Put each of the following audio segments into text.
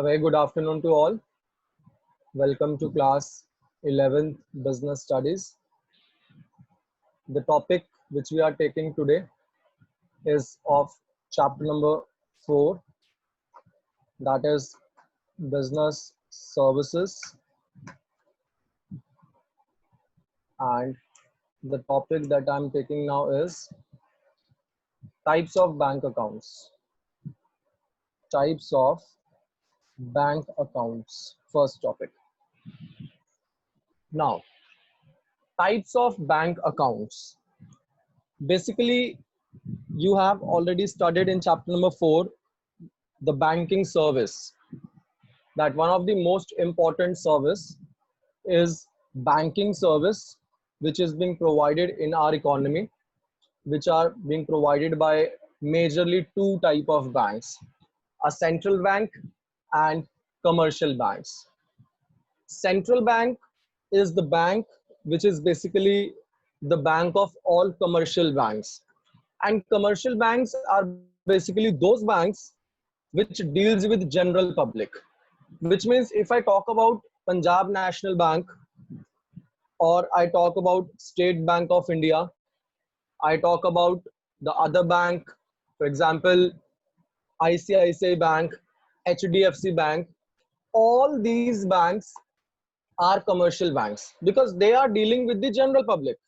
A very good afternoon to all. Welcome to class 11th Business Studies. The topic which we are taking today is of chapter number 4, that is Business Services. And the topic that I'm taking now is types of bank accounts. Types of bank accounts, first topic. Now, types of bank accounts. Basically, you have already studied in chapter number 4 the banking service, that one of the most important service is banking service, which is being provided in our economy, which are being provided by majorly two type of banks, a central bank and commercial banks. Central bank is the bank which is basically the bank of all commercial banks, and commercial banks are basically those banks which deals with general public, which means if I talk about Punjab National Bank, or I talk about State Bank of India, I talk about the other bank, for example ICICI Bank, HDFC Bank, all these banks are commercial banks because they are dealing with the general public.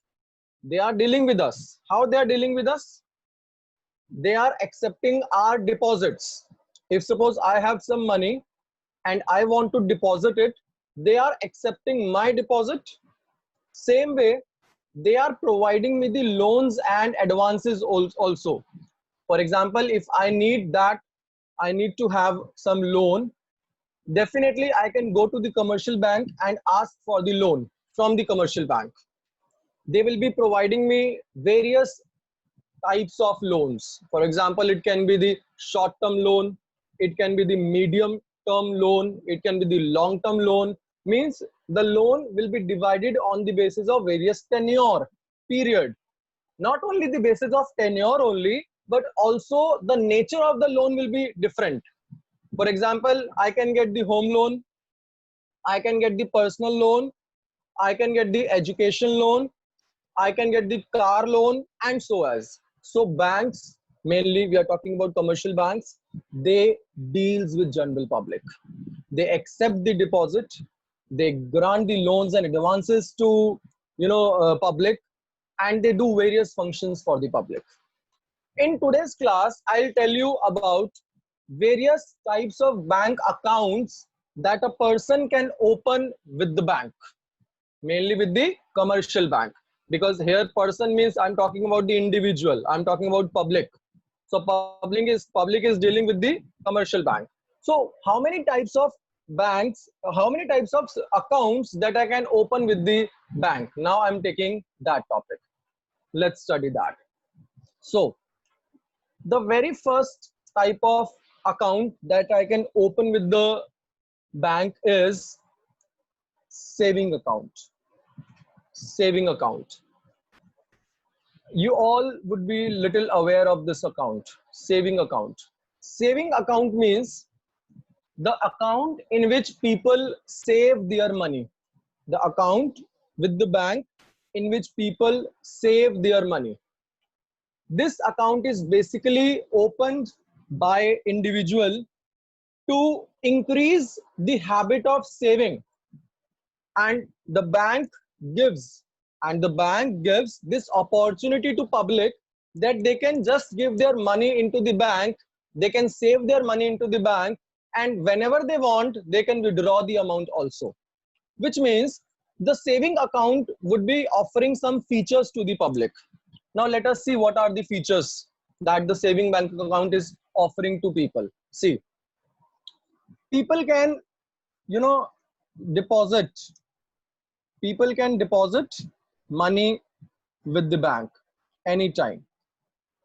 They are dealing with us. How they are dealing with us? They are accepting our deposits. If suppose I have some money and I want to deposit it, they are accepting my deposit. Same way, they are providing me the loans and advances also. For example, if I need to have some loan, definitely I can go to the commercial bank and ask for the loan from the commercial bank. They will be providing me various types of loans. For example, it can be the short-term loan, it can be the medium-term loan, it can be the long-term loan. Means the loan will be divided on the basis of various tenure period. Not only the basis of tenure only, but also the nature of the loan will be different. For example, I can get the home loan, I can get the personal loan, I can get the education loan, I can get the car loan, and so as. So banks, mainly we are talking about commercial banks, they deals with general public. They accept the deposit, they grant the loans and advances to public, and they do various functions for the public. In today's class, I'll tell you about various types of bank accounts that a person can open with the bank, mainly with the commercial bank, because here person means I'm talking about the individual, I'm talking about public. So public is dealing with the commercial bank. So how many types of banks, how many types of accounts that I can open with the bank? Now I'm taking that topic. Let's study that. So the very first type of account that I can open with the bank is saving account. Saving account. You all would be little aware of this account, saving account. Saving account means the account in which people save their money. The account with the bank in which people save their money. This account is basically opened by individual to increase the habit of saving, and the bank gives this opportunity to public that they can just give their money into the bank, they can save their money into the bank, and whenever they want they can withdraw the amount also, which means the saving account would be offering some features to the public. Now let us see what are the features that the saving bank account is offering to people. See, people can deposit money with the bank anytime,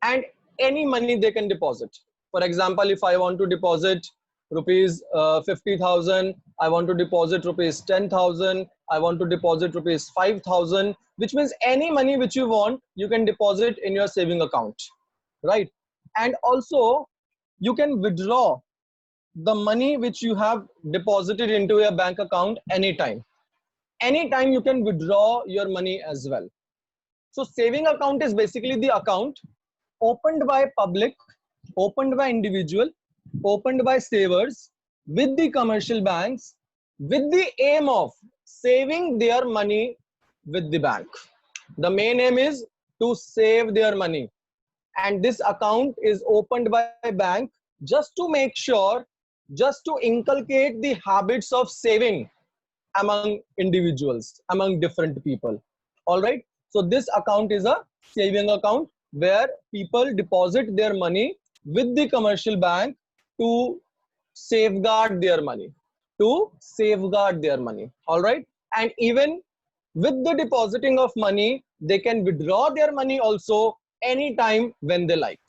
and any money they can deposit. For example, if I want to deposit rupees 50,000, I want to deposit rupees 10,000, I want to deposit rupees 5,000, which means any money which you want, you can deposit in your saving account, right? And also you can withdraw the money which you have deposited into your bank account anytime. Anytime you can withdraw your money as well. So saving account is basically the account opened by public, opened by individual, opened by savers with the commercial banks with the aim of saving their money with the bank. The main aim is to save their money, and this account is opened by bank just to make sure, just to inculcate the habits of saving among individuals, among different people. All right. So this account is a saving account where people deposit their money with the commercial bank to safeguard their money, to safeguard their money. All right. And even with the depositing of money, they can withdraw their money also anytime when they like.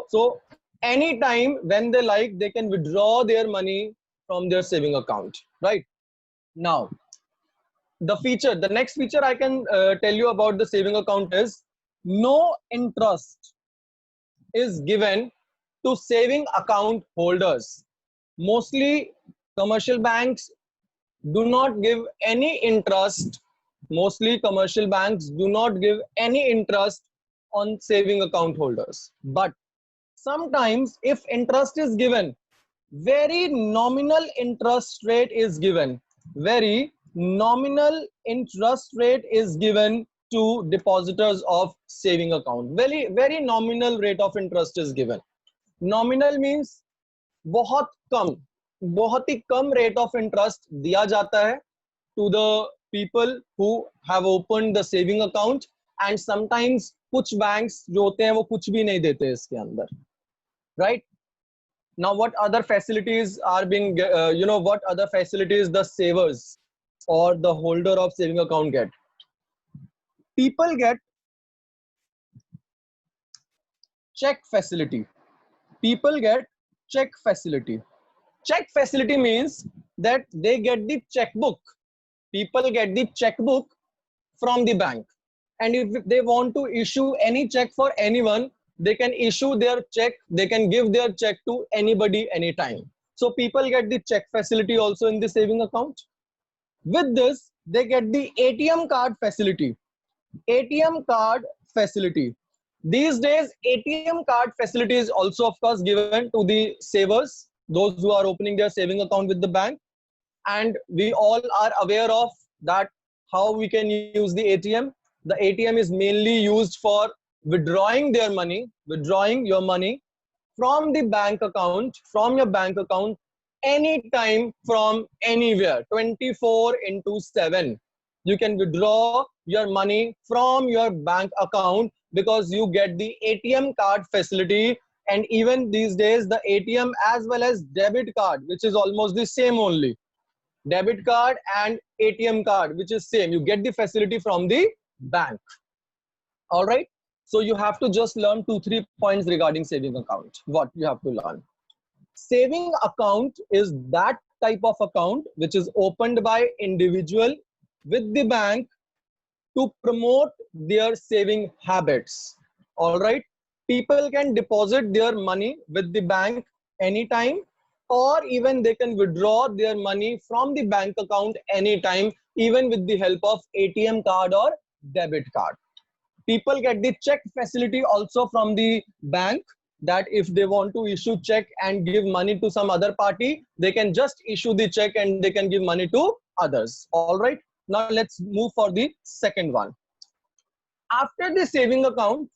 So anytime when they like, they can withdraw their money from their saving account, right? Now, the next feature I can tell you about the saving account is no interest is given to saving account holders. Mostly commercial banks do not give any interest. Mostly commercial banks do not give any interest on saving account holders. But sometimes if interest is given, very nominal interest rate is given. Very nominal interest rate is given to depositors of saving account. Very nominal rate of interest is given. Nominal means बहुत ही कम rate of interest दिया जाता है to the people who have opened the saving account, and sometimes कुछ banks जो होते हैं वो कुछ भी नहीं देते इसके अंदर, right? Now what other facilities are being what other facilities the savers or the holder of saving account get? People get check facility. People get check facility. Check facility means that they get the checkbook. People get the checkbook from the bank, and if they want to issue any check for anyone, they can issue their check, they can give their check to anybody anytime. So people get the check facility also in the saving account. With this, they get the ATM card facility. ATM card facility. These days, ATM card facility is also, of course, given to the savers, those who are opening their saving account with the bank. And we all are aware of that how we can use the ATM. The ATM is mainly used for withdrawing their money, withdrawing your money from the bank account, from your bank account, anytime from anywhere, 24/7. You can withdraw your money from your bank account because you get the ATM card facility. And even these days, the ATM as well as debit card, which is almost the same only. Debit card and ATM card, which is same. You get the facility from the bank. All right. So you have to just learn 2-3 points regarding saving account. What you have to learn. Saving account is that type of account which is opened by individual with the bank to promote their saving habits. All right. People can deposit their money with the bank anytime, or even they can withdraw their money from the bank account anytime, even with the help of ATM card or debit card. People get the check facility also from the bank, that if they want to issue check and give money to some other party, they can just issue the check and they can give money to others. All right. Now let's move for the second one. After the saving account,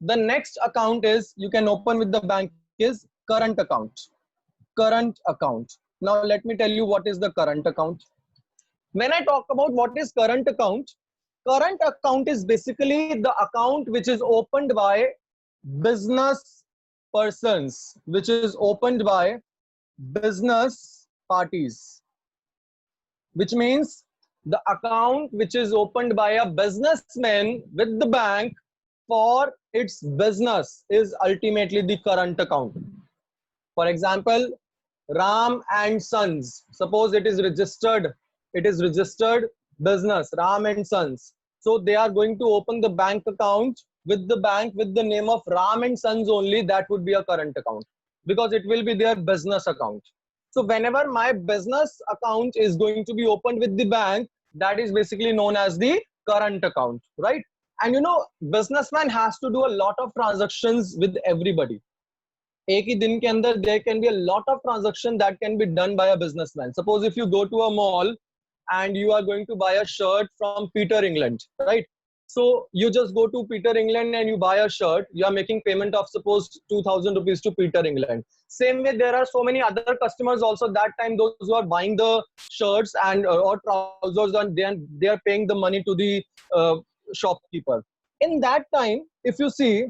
the next account is you can open with the bank is current account. Current account. Now let me tell you what is the current account. When I talk about what is current account is basically the account which is opened by business persons, which is opened by business parties, which means the account which is opened by a businessman with the bank for its business is ultimately the current account. For example, Ram and Sons. Suppose it is registered business, Ram and Sons. So they are going to open the bank account with the bank with the name of Ram and Sons only. That would be a current account because it will be their business account. So whenever my business account is going to be opened with the bank, that is basically known as the current account, right? And you know, businessman has to do a lot of transactions with everybody. एक ही दिन के अंदर there can be a lot of transaction that can be done by a businessman. Suppose if you go to a mall and you are going to buy a shirt from Peter England, right? So you just go to Peter England and you buy a shirt. You are making payment of suppose 2,000 rupees to Peter England. Same way, there are so many other customers also that time, those who are buying the shirts and or trousers, and they are paying the money to the shopkeeper. In that time, if you see,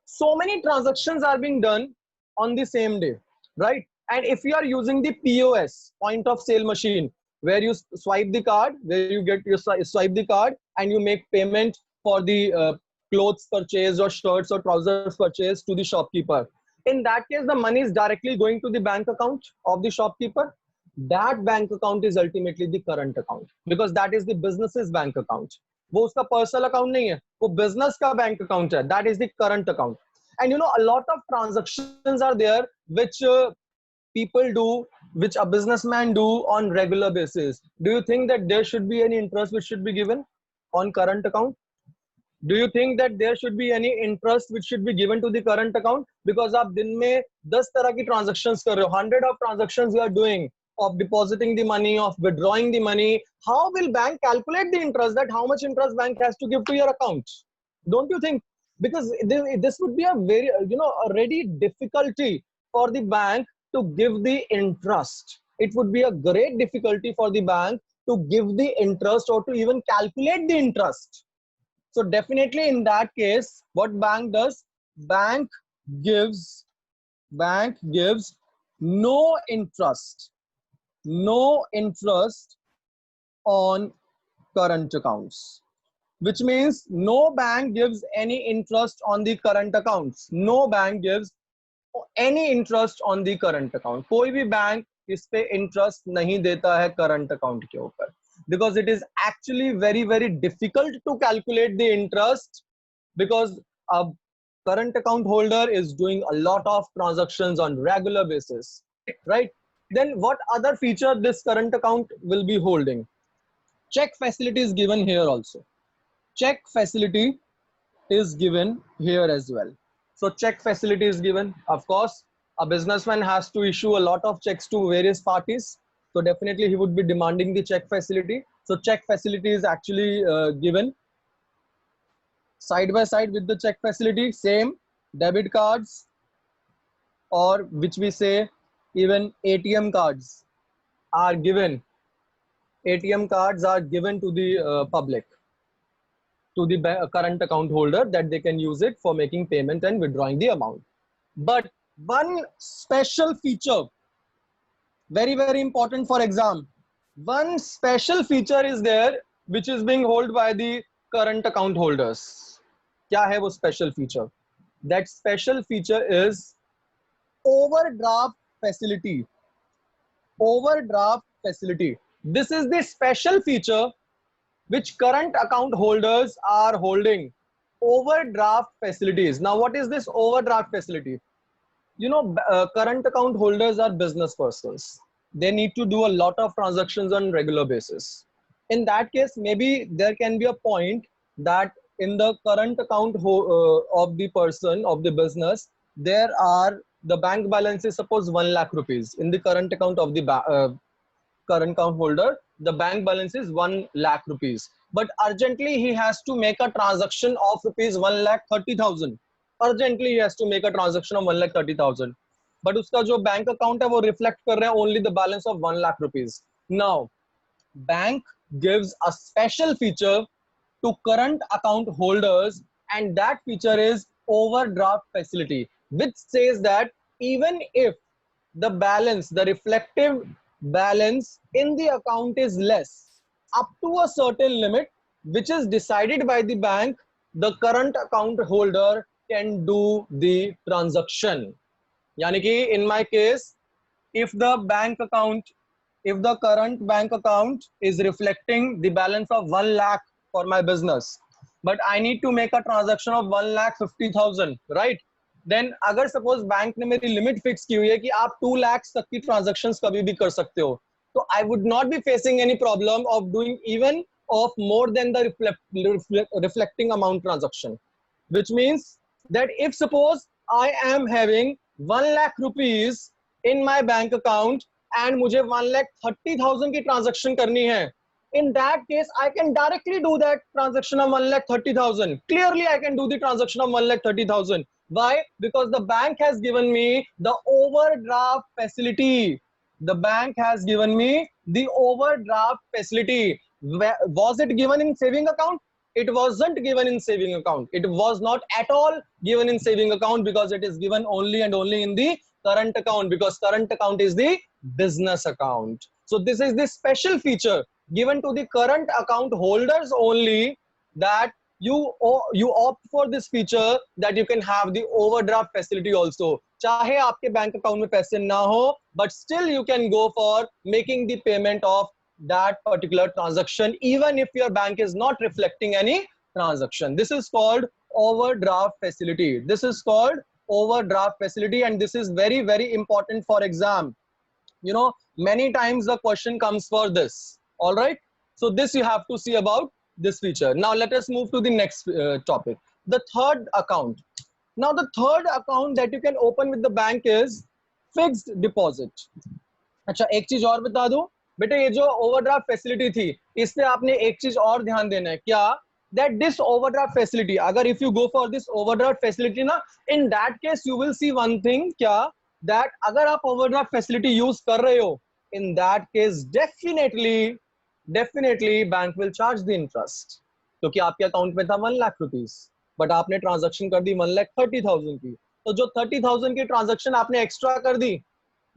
so many transactions are being done on the same day, right? And if you are using the POS, point of sale machine, where you swipe the card, where you get you swipe the card and you make payment for the clothes purchase or shirts or trousers purchase to the shopkeeper, in that case the money is directly going to the bank account of the shopkeeper. That bank account is ultimately the current account, because that is the business's bank account. वो उसका personal account नहीं है, वो business का bank account है. That is the current account. And you know, a lot of transactions are there which people do, which a businessman do on regular basis. Do you think that there should be any interest which should be given on current account? Do you think that there should be any interest which should be given to the current account? Because आप दिन में 10 तरह की transactions कर रहे हो, 100 of transactions you are doing, of depositing the money, of withdrawing the money. How will bank calculate the interest, that how much interest bank has to give to your account? Don't you think? Because this would be a very, you know, a ready difficulty for the bank to give the interest. It would be a great difficulty for the bank to give the interest or to even calculate the interest. So definitely in that case, what bank does? Bank gives no interest on current accounts, which means no bank gives any interest on the current accounts. No bank gives any interest on the current account. कोई भी bank इस पे interest नहीं देता है current account के ऊपर, because it is actually very, very difficult to calculate the interest, because a current account holder is doing a lot of transactions on regular basis, right? Then what other feature this current account will be holding? Check facility is given here also. Check facility is given here as well. So check facility is given. Of course, a businessman has to issue a lot of checks to various parties. So definitely he would be demanding the check facility. So check facility is actually given. Side by side with the check facility, same debit cards, or which we say even ATM cards are given. ATM cards are given to the public, to the current account holder, that they can use it for making payment and withdrawing the amount. But one special feature, very, very important for exam, one special feature is there which is being held by the current account holders. क्या है वो special feature? That special feature is overdraft facility. Overdraft facility. This is the special feature which current account holders are holding. Overdraft facilities. Now, what is this overdraft facility? You know, current account holders are business persons. They need to do a lot of transactions on regular basis. In that case, maybe there can be a point that in the current account of the person, of the business, there are the bank balance is suppose 1 lakh rupees. In the current account of the current account holder, the bank balance is 1 lakh rupees. But urgently he has to make a transaction of rupees 1,30,000. Urgently he has to make a transaction of 1,30,000. But उसका जो bank account है वो reflect कर रहा है only the balance of 1 lakh rupees. Now, bank gives a special feature to current account holders, and that feature is overdraft facility, which says that even if the balance, the reflective balance in the account is less, up to a certain limit, which is decided by the bank, the current account holder can do the transaction. Yani ki in my case, if the bank account, if the current bank account is reflecting the balance of 1 lakh for my business, but I need to make a transaction of 1,50,000, right? Then अगर suppose bank ने मेरी limit fix की हुई है कि आप 2 लाख तक की ट्रांजैक्शंस कभी भी कर सकते हो, तो I would not be facing any problem of doing even of more than the reflecting amount transaction, which means that if suppose I am having 1 lakh rupees in my bank account and मुझे 1,30,000 की transaction करनी है, in that case I can directly do that transaction of 1,30,000. Clearly I can do the transaction of 1,30,000. Why? Because the bank has given me the overdraft facility. The bank has given me the overdraft facility. Was it given in saving account? It wasn't given in saving account. It was not at all given in saving account, because it is given only and only in the current account, because current account is the business account. So this is the special feature given to the current account holders only, that you opt for this feature, that you can have the overdraft facility also. चाहे आपके bank account में पैसे ना हो, but still you can go for making the payment of that particular transaction even if your bank is not reflecting any transaction. This is called overdraft facility. This is called overdraft facility, and this is very, very important for exam. You know, many times the question comes for this. All right, so this you have to see about this feature. Now let us move to the next topic, the third account. Now the third account that you can open with the bank is fixed deposit. अच्छा, एक चीज और बता दूं बेटे, ये जो overdraft facility थी, इस पे आपने एक चीज और ध्यान देना है, क्या? दैट दिस ओवरड्राफ्ट फैसिलिटी, अगर if you go for this overdraft facility ना, in that case you will see one thing, क्या? दैट अगर आप ओवरड्राफ्ट फैसिलिटी यूज कर रहे हो, in that case definitely bank will charge the interest, क्योंकि आपके अकाउंट में था 1 लाख रुपीस, बट आपने ट्रांजेक्शन कर दी 1,30,000 की, तो जो 30,000 की ट्रांजेक्शन आपने एक्स्ट्रा कर दी,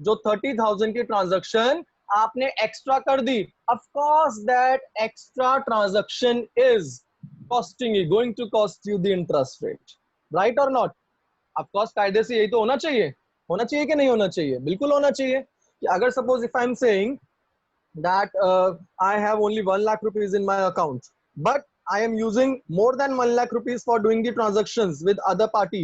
जो 30,000 की ट्रांजैक्शन आपने एक्स्ट्रा कर दी, of course that extra transaction is costing you, going to cost you the interest rate, right और नॉट? ऑफ कोर्स कायदे से यही तो होना चाहिए कि नहीं होना चाहिए? बिल्कुल होना चाहिए कि अगर suppose if I am saying that I have only 1 lakh rupees in my account, but I am using more than 1 lakh rupees for doing the transactions with other party.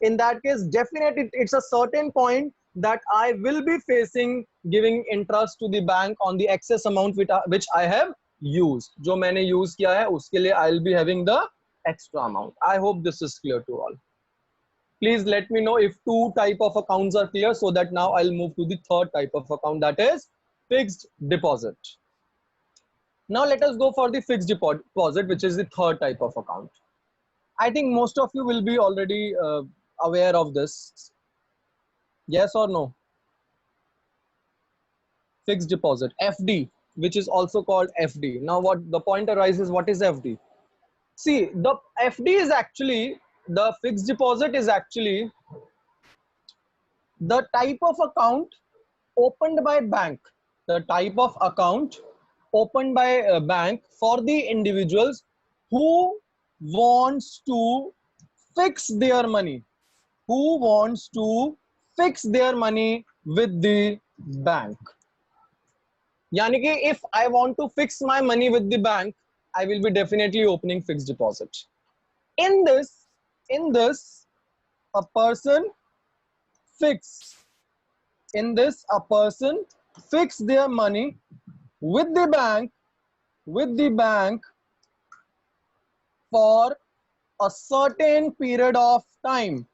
In that case, definitely it's a certain point that I will be facing giving interest to the bank on the excess amount which I have used. जो मैंने use किया है उसके लिए I'll be having the extra amount. I hope this is clear to all. Please let me know if 2 type of accounts are clear, so that now I'll move to the third type of account, that is fixed deposit. Now let us go for the fixed deposit, which is the third type of account. I think most of you will be already aware of this. Yes or no? Fixed deposit, FD, which is also called FD. Now what the point arises, what is FD? See, the FD is actually, the fixed deposit is actually the type of account opened by bank, the type of account opened by a bank for the individuals who wants to fix their money, with the bank. Yani ki if I want to fix my money with the bank, I will be definitely opening fixed deposit. In this, a person fix their money with the bank for a certain period of time,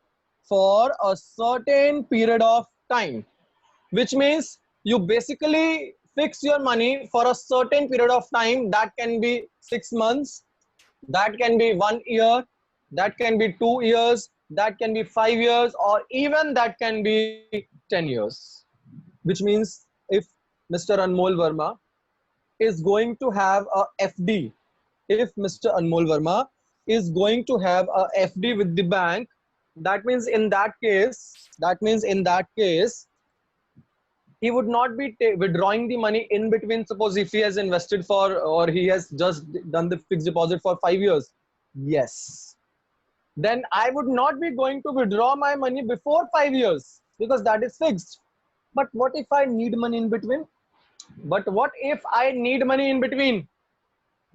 which means you basically fix your money for a certain period of time. That can be 6 months, that can be 1 year, that can be 2 years, that can be 5 years, or even that can be 10 years. Which means if Mr. Anmol Verma is going to have a FD, if Mr. Anmol Verma is going to have a FD with the bank, that means in that case, he would not be withdrawing the money in between. Suppose if he has invested for, or he has just done the fixed deposit for 5 years, yes, then I would not be going to withdraw my money before 5 years, because that is fixed. But what if I need money in between?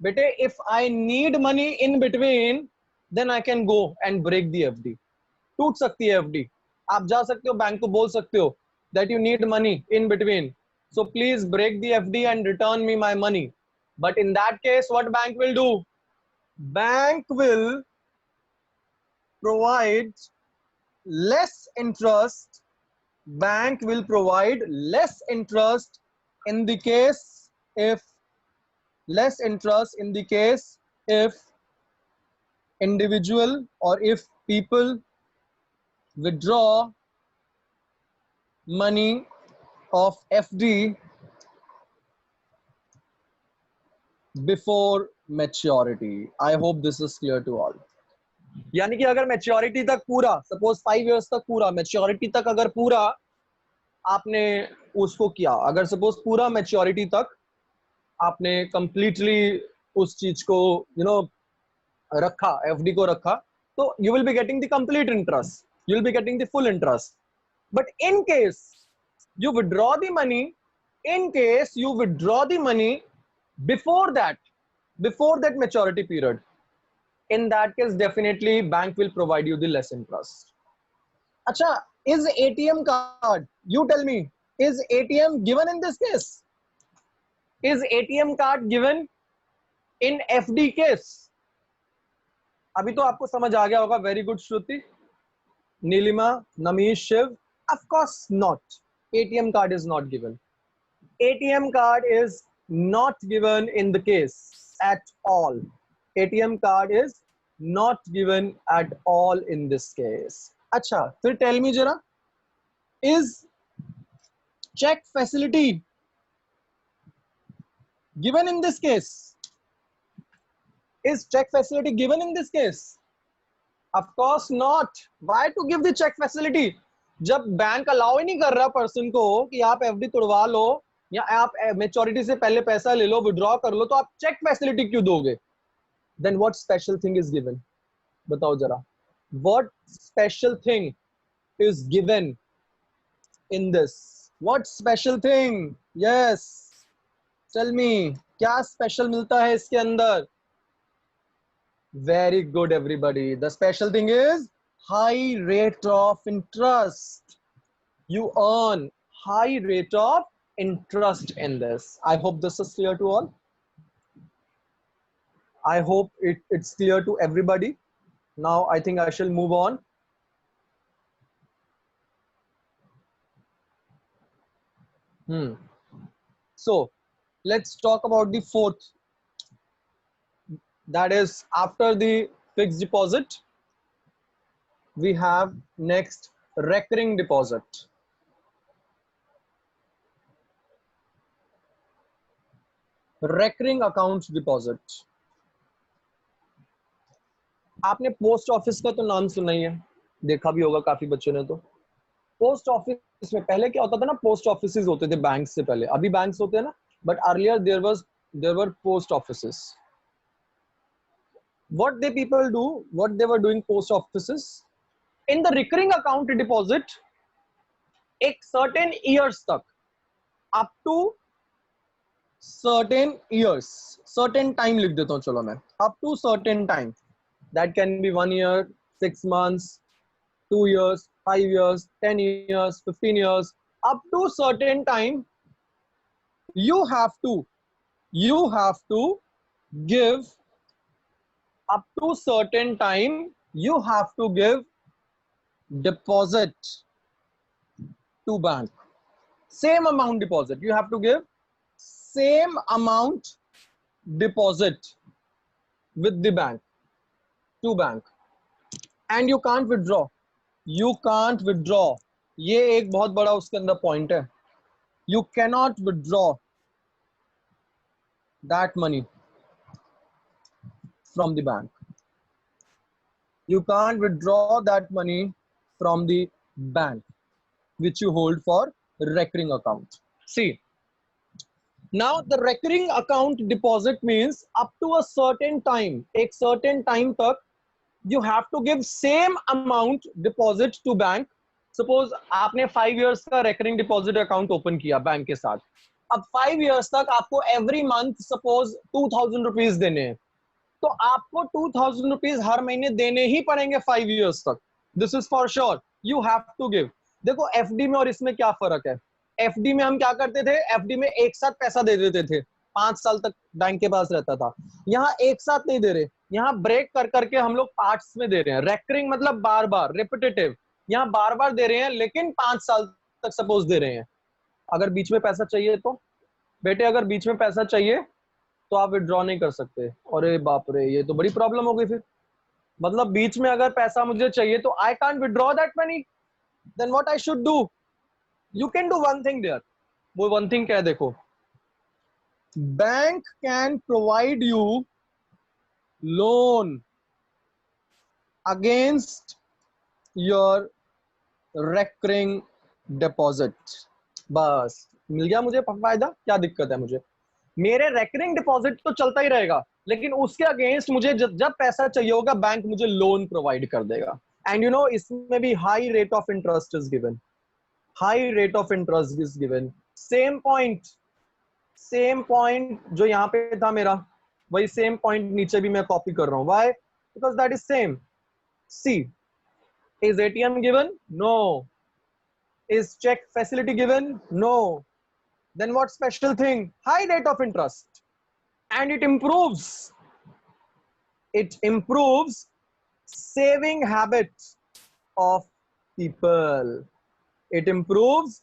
Bete, if I need money in between, then I can go and break the FD. टूट सकती है FD. आप जा सकते हो bank को बोल सकते हो that you need money in between, so please break the FD and return me my money. But in that case, what bank will do? Bank will provide less interest. Bank will provide less interest in the case if less interest in the case if individual or if people withdraw money of FD before maturity. I hope this is clear to all. यानी कि अगर maturity तक पूरा, suppose 5 years तक पूरा, maturity तक अगर पूरा आपने उसको किया, अगर सपोज पूरा मैच्योरिटी तक आपने कंप्लीटली उस चीज को रखा, एफडी को रखा, तो you will be getting the complete interest, you will be getting the full interest. But in case you withdraw the money, in case you withdraw the money before that maturity period, in that case definitely bank will provide you the less interest. Acha, is ATM card, you tell me, is ATM given in this case? Is ATM card given in FD case? अभी तो आपको समझ आ गया होगा. Very good Shruti, Neelima, Namish, Shiv. Of course not. ATM card is not given. ATM card is not given in the case at all. ATM card is not given at all in this case. अच्छा, फिर tell me जरा, is check facility given in this case? Is check facility given in this case? Of course not. Why to give the check facility? जब bank allow ही नहीं कर रहा person को कि आप एफडी तोड़वा लो या आप मैच्योरिटी से पहले पैसा ले लो, विड्रॉ कर लो, तो आप चेक फैसिलिटी क्यों दोगे? Then what special thing is given? बताओ जरा, what special thing is given in this? What special thing? Yes, tell me, क्या स्पेशल मिलता है इसके अंदर? Very good everybody, the special thing is high rate of interest. You earn high rate of interest in this. I hope this is clear to all. I hope it's clear to everybody. Now I think I shall move on. So let's talk about the fourth. That is, after the fixed deposit, we have next recurring deposit. Recurring account deposit. आपने post office का तो नाम सुना ही है, देखा भी होगा काफी बच्चों ने. तो पोस्ट ऑफिस में पहले क्या होता था ना, पोस्ट ऑफिसेज होते थे बैंक से पहले. अभी बैंक्स होते हैं ना, but earlier there were post offices. What they people do, what they were doing post offices, in the recurring account deposit, एक certain years तक, up to certain years, certain time लिख देता हूँ चलो मैं, up to certain time, that can be 1 year, 6 months, 2 years, 5 years, 10 years, 15 years, up to certain time, you have to give, up to certain time, you have to give deposit to bank. Same amount deposit. You have to give same amount deposit with the bank, to bank. And you can't withdraw. You can't withdraw. ये एक बहुत बड़ा उसके अंदर point है. You cannot withdraw that money from the bank. You can't withdraw that money from the bank which you hold for recurring account. See, now the recurring account deposit means up to a certain time, एक certain time तक you have to give same amount deposit to bank. Suppose आपने 5 years का recurring deposit account open किया bank के साथ. अब 5 years तक आपको every month suppose 2000 रुपीज देने हैं, तो आपको 2000 रुपीज हर महीने देने ही पड़ेंगे 5 years तक. This is for sure, you have to give. देखो एफडी में और इसमें क्या फर्क है, एफडी में हम क्या करते थे, एफडी में एक साथ पैसा दे देते थे, 5 साल तक बैंक के पास रहता था। यहाँ एक साथ नहीं दे रहे, यहाँ ब्रेक कर करके हम लोग पार्ट्स में दे रहे हैं। रेकरिंग मतलब बार बार, रिपीटेटिव, यहाँ बार बार दे रहे हैं लेकिन 5 साल तक सपोज दे रहे हैं। अगर बीच में पैसा चाहिए तो बेटे, अगर बीच में पैसा चाहिए तो आप विड्रॉ नहीं कर सकते। अरे बाप रे, ये तो बड़ी प्रॉब्लम हो गई फिर। मतलब बीच में अगर पैसा मुझे चाहिए तो I can't withdraw that money, then what I should do? You can do one thing there. वो वन थिंग क्या है देखो, bank can provide you loan against your recurring deposit. बस मिल गया मुझे फायदा, क्या दिक्कत है मुझे? मेरे रेकरिंग डिपॉजिट तो चलता ही रहेगा, लेकिन उसके अगेंस्ट मुझे जब पैसा चाहिए होगा बैंक मुझे लोन प्रोवाइड कर देगा। एंड यू नो इसमें भी high rate of interest is given, high rate of interest is given. Same point जो यहाँ पे था मेरा, वही सेम पॉइंट नीचे भी मैं कॉपी कर रहा हूँ। Why? Because that is same. See, is ATM given? No. Is check facility given? No. Then what special thing? High rate of interest. And it improves saving habits of people. It improves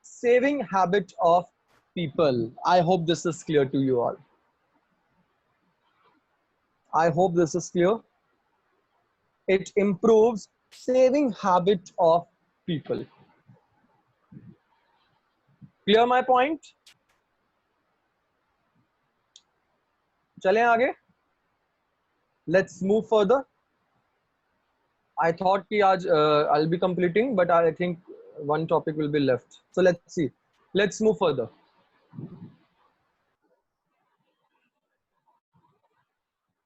saving habit of people. I hope this is clear to you all. I hope this is clear. It improves saving habit of people. Clear my point? चलें आगे. Let's move further. I thought कि आज I'll be completing, but I think one topic will be left. So let's see. Let's move further.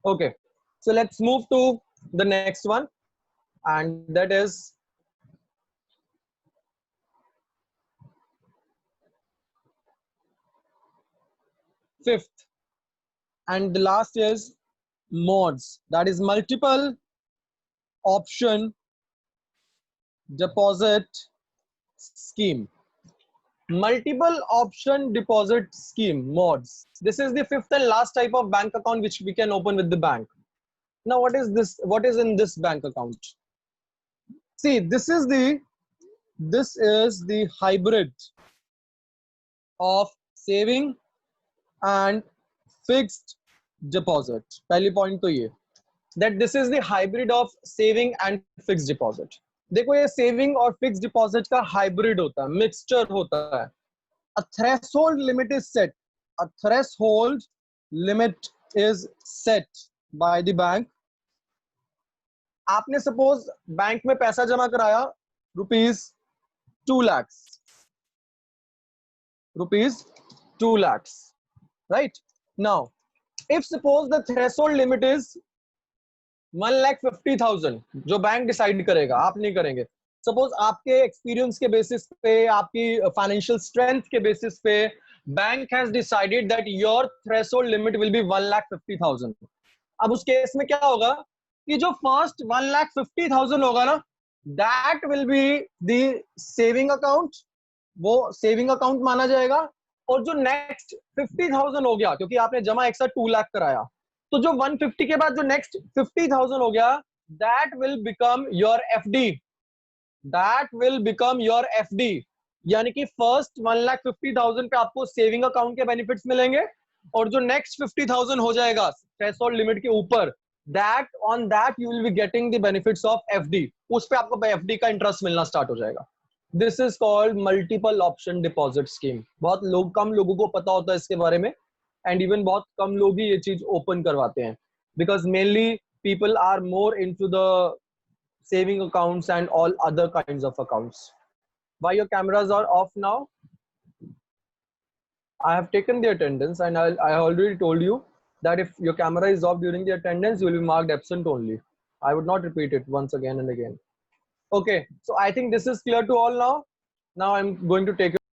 Okay. So let's move to the next one, and that is fifth, and the last is modes, that is multiple option deposit scheme. Multiple option deposit scheme, modes. This is the fifth and last type of bank account which we can open with the bank. Now what is this? What is in this bank account? See, this is the hybrid of saving and fixed deposit. पहली point तो ये, that this is the hybrid of saving and fixed deposit. देखो ये saving और fixed deposit का hybrid होता है, mixture होता है. A threshold limit is set. A threshold limit is set by the bank. आपने suppose बैंक में पैसा जमा कराया ₹2 lakhs, ₹2 lakhs, right? Now, if suppose the threshold limit is 1,50,000, जो बैंक डिसाइड करेगा, आप नहीं करेंगे. सपोज आपके एक्सपीरियंस के बेसिस पे, आपकी फाइनेंशियल स्ट्रेंथ के बेसिस पे bank has decided that your threshold limit will be 1,50,000. अब उस केस में क्या होगा कि जो फर्स्ट 1,50,000 होगा ना, that will be the saving account, वो सेविंग अकाउंट माना जाएगा. और जो नेक्स्ट 50,000 हो गया, क्योंकि आपने जमा एक साथ 2 लाख कराया, तो जो 150 के बाद जो नेक्स्ट 50,000 हो गया, that will become your FD. That will become your FD. यानी कि फर्स्ट 1,50,000 पे आपको सेविंग अकाउंट के बेनिफिट्स मिलेंगे, और जो नेक्स्ट 50,000 हो जाएगा थ्रेशोल्ड लिमिट के ऊपर, that on that you will be getting the benefits of FD. उस पे आपको एफडी का इंटरेस्ट मिलना स्टार्ट हो जाएगा. This is called multiple option deposit scheme. बहुत कम लोगों को पता होता है इसके बारे में, एंड इवन बहुत कम लोग ही ये चीज ओपन करवाते हैं, because mainly people are more into the saving accounts and all other kinds of accounts. Why your cameras are off now? I have taken the attendance, and I already told you that if your camera is off during the attendance, you will be marked absent only. I would not repeat it once again and again. Okay, so I think this is clear to all now. Now I'm going to take